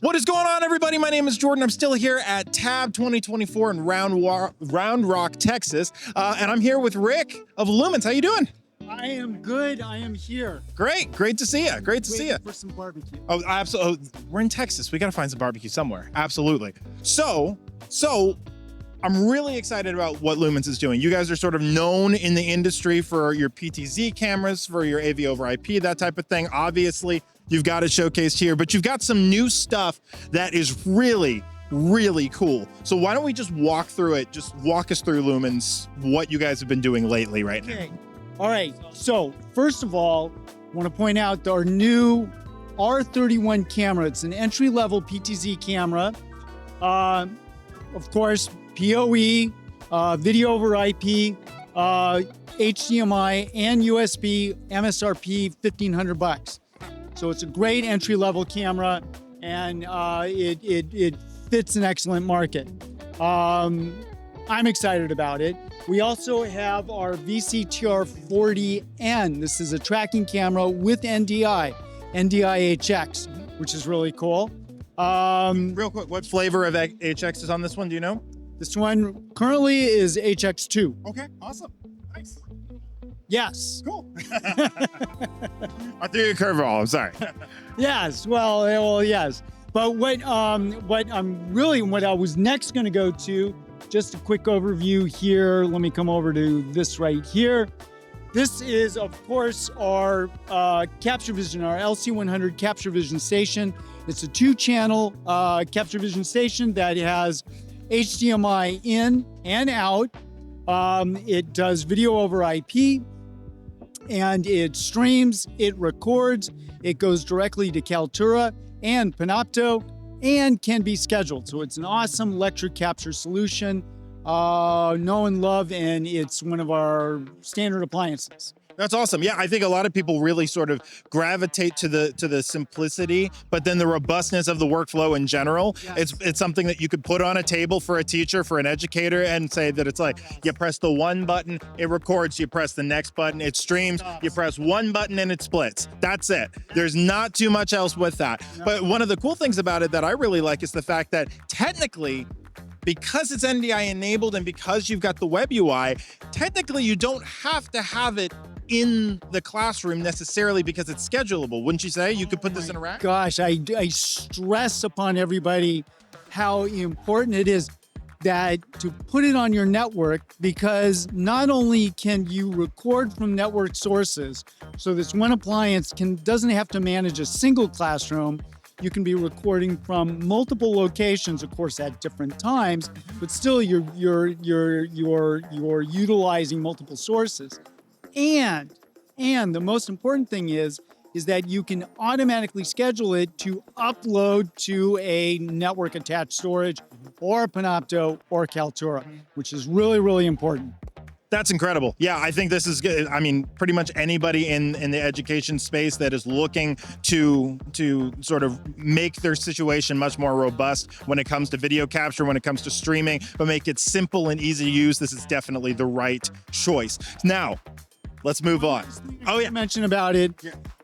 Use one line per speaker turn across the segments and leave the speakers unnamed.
What is going on, everybody? My name is Jordan. I'm still here at TAB 2024 in Round Rock, Texas. And I'm here with Rick of Lumens. How you doing?
I am good. I am here.
Great to see you. Great to see you.
For some barbecue.
Oh, absolutely. We're in Texas. We got to find some barbecue somewhere. Absolutely. So I'm really excited about what Lumens is doing. You guys are sort of known in the industry for your PTZ cameras, for your AV over IP, that type of thing. Obviously, you've got it showcased here, but you've got some new stuff that is really cool. So why don't we just walk through it? Just walk us through Lumens, what you guys have been doing lately right now.
All right. So first of all, I want to point out our new R31 camera. It's an entry-level PTZ camera. Of course, PoE, video over IP, HDMI, and USB, MSRP $1,500. So it's a great entry-level camera, and it fits an excellent market. I'm excited about it. We also have our VCTR40N. This is a tracking camera with NDI HX, which is really cool.
Real quick, what flavor of HX is on this one? Do you know?
This one currently is HX2.
Okay, awesome. Nice.
Yes.
Cool. I threw you a curveball. I'm sorry.
Yes. Well, yes. But what I was next going to go to, just a quick overview here. Let me come over to this right here. This is, of course, our Capture Vision, our LC100 Capture Vision Station. It's a 2-channel Capture Vision Station that has HDMI in and out. It does video over IP, and it streams, it records, it goes directly to Kaltura and Panopto, and can be scheduled. So it's an awesome lecture capture solution, know and love, and it's one of our standard appliances.
That's awesome. Yeah, I think a lot of people really sort of gravitate to the simplicity, but then the robustness of the workflow in general. Yes. It's something that you could put on a table for a teacher, for an educator, and say that it's like, you press the one button, it records, you press the next button, it streams, you press one button and it splits. That's it. There's not too much else with that. No. But one of the cool things about it that I really like is the fact that technically, because it's NDI enabled and because you've got the web UI, technically you don't have to have it in the classroom necessarily because it's schedulable. Wouldn't you say? You could put this in a rack?
Gosh, I stress upon everybody how important it is that to put it on your network, because not only can you record from network sources, so this one appliance doesn't have to manage a single classroom. You can be recording from multiple locations, of course, at different times, but still you're utilizing multiple sources. And the most important thing is that you can automatically schedule it to upload to a network attached storage or Panopto or Kaltura, which is really important.
That's incredible. Yeah, I think this is good. I mean, pretty much anybody in the education space that is looking to sort of make their situation much more robust when it comes to video capture, when it comes to streaming, but make it simple and easy to use, this is definitely the right choice. Now, let's move on.
Oh yeah. Mention about it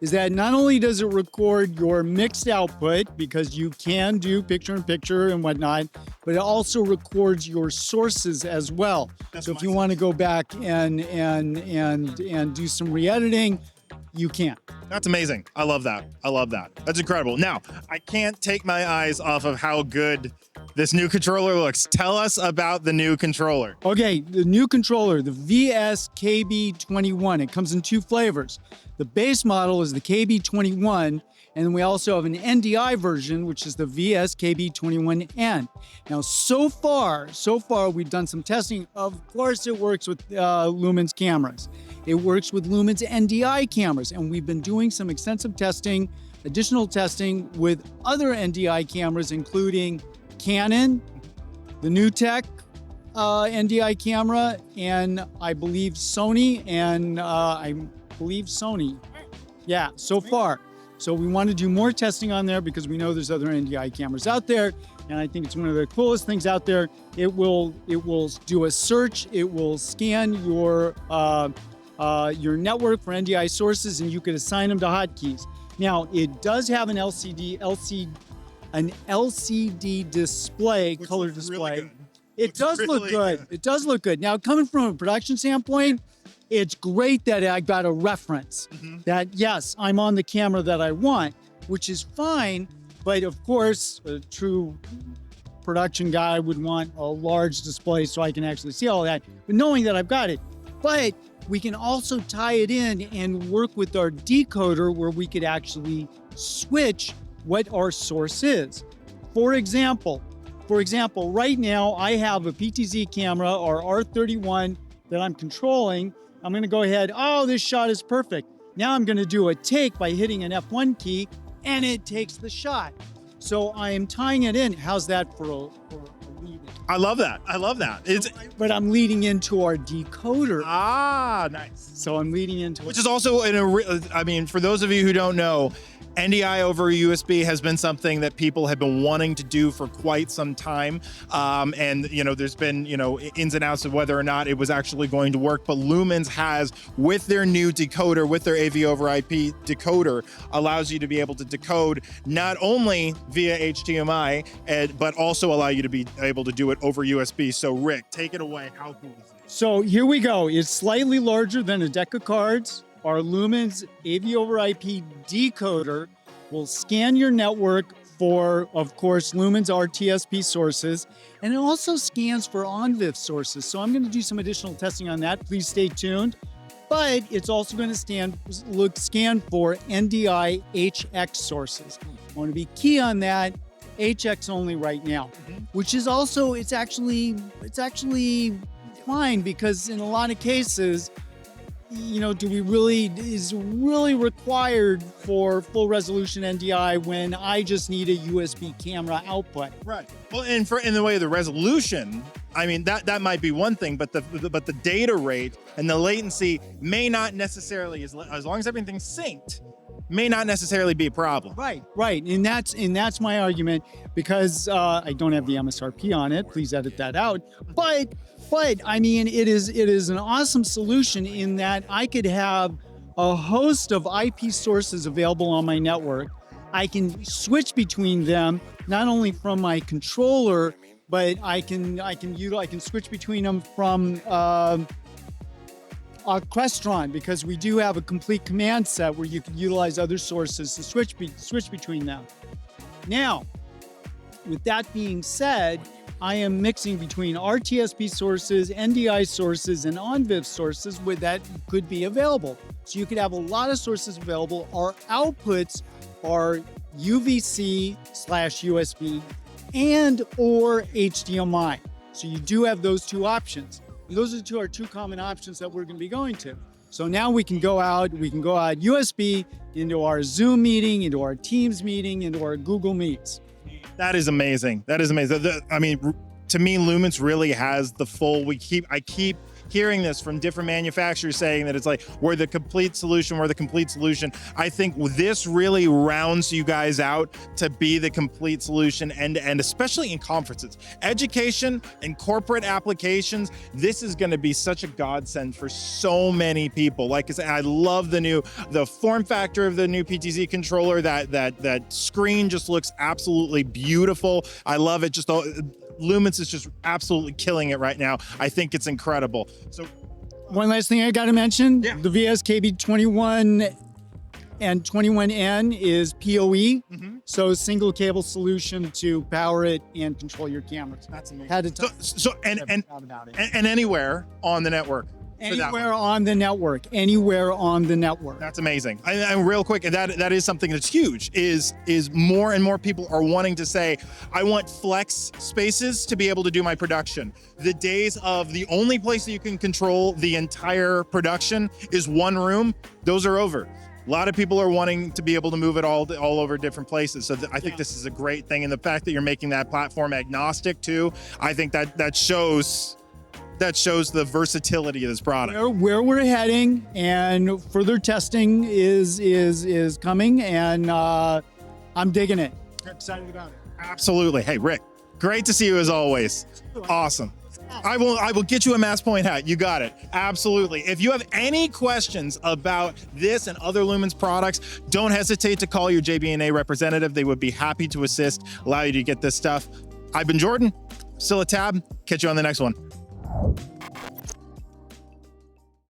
is that not only does it record your mixed output, because you can do picture-in-picture and whatnot, but it also records your sources as well. So if you want to go back and do some re-editing, you can.
That's amazing. I love that. I love that. That's incredible. Now, I can't take my eyes off of how good this new controller looks. Tell us about the new controller.
Okay, the new controller, the VS-KB21. It comes in 2 flavors. The base model is the KB21, and then we also have an NDI version, which is the VS-KB21N. Now, so far, we've done some testing. Of course, it works with Lumens cameras. It works with Lumens NDI cameras, and we've been doing some extensive testing, additional testing with other NDI cameras, including Canon, the NewTek NDI camera, and I believe Sony, Yeah, so far. So we want to do more testing on there because we know there's other NDI cameras out there, and I think it's one of the coolest things out there. It will do a search. It will scan your network for NDI sources, and you could assign them to hotkeys. Now, it does have an LCD display,
Which
color
looks
display.
really good.
It
Looks
does look
really
good. It does look good. Now, coming from a production standpoint, it's great that I got a reference that, yes, I'm on the camera that I want, which is fine. But of course, a true production guy would want a large display so I can actually see all that, but knowing that I've got it. But we can also tie it in and work with our decoder where we could actually switch what our source is. For example, right now I have a PTZ camera or R31 that I'm controlling. I'm gonna go ahead, oh, this shot is perfect. Now I'm gonna do a take by hitting an F1 key and it takes the shot. So I am tying it in. How's that for a lead?
I love that. I love that.
But I'm leading into our decoder.
Nice.
So I'm leading into
Which is also I mean, for those of you who don't know, NDI over USB has been something that people have been wanting to do for quite some time. And, you know, there's been, you know, ins and outs of whether or not it was actually going to work. But Lumens has, with their new decoder, with their AV over IP decoder, allows you to be able to decode not only via HDMI, but also allow you to be able to do it over USB. So Rick, take it away. How cool is it?
So here we go. It's slightly larger than a deck of cards. Our Lumens AV over IP decoder will scan your network for, of course, Lumens RTSP sources, and it also scans for ONVIF sources. So I'm going to do some additional testing on that. Please stay tuned. But it's also going to scan for NDI HX sources. I want to be key on that. HX only right now, which is also it's actually fine because in a lot of cases, you know, is really required for full resolution NDI when I just need a USB camera output?
Right. Well, and in the way of the resolution, I mean, that might be one thing, but the data rate and the latency may not necessarily, as long as everything's synced, may not necessarily be a problem.
Right. And that's my argument because I don't have the MSRP on it. Please edit that out. But I mean, it is an awesome solution in that I could have a host of IP sources available on my network. I can switch between them, not only from my controller, but I can switch between them from Crestron, because we do have a complete command set where you can utilize other sources to switch between them. Now, with that being said, I am mixing between RTSP sources, NDI sources, and ONVIF sources where that could be available. So you could have a lot of sources available. Our outputs are UVC/USB and or HDMI. So you do have those two options. And those are our two common options that we're going to be going to. So now we can go out USB into our Zoom meeting, into our Teams meeting, into our Google Meets.
That is amazing. That is amazing. I mean, to me, Lumens really has the full. I keep hearing this from different manufacturers saying that it's like we're the complete solution. I think this really rounds you guys out to be the complete solution end to end, especially in conferences, education, and corporate applications. This is going to be such a godsend for so many people. Like I said, I love the form factor of the new PTZ controller. That screen just looks absolutely beautiful. I love it. Lumens is just absolutely killing it right now. I think it's incredible. So,
one last thing I got to mention: the VS-KB21 and 21N is PoE, so single cable solution to power it and control your cameras.
That's amazing.
Had to
and anywhere on the network.
Anywhere on the network.
That's amazing. And real quick, that is something that's huge. Is more and more people are wanting to say, I want flex spaces to be able to do my production. The days of the only place that you can control the entire production is one room, those are over. A lot of people are wanting to be able to move it all over different places. So I think this is a great thing. And the fact that you're making that platform agnostic too, I think that shows the versatility of this product.
Where we're heading, and further testing is coming, and I'm digging it.
I'm excited about it. Absolutely. Hey, Rick, great to see you as always. Awesome. I will get you a Massepoint hat. You got it. Absolutely. If you have any questions about this and other Lumens products, don't hesitate to call your JB&A representative. They would be happy to assist, allow you to get this stuff. I've been Jordan, still a Tab. Catch you on the next one.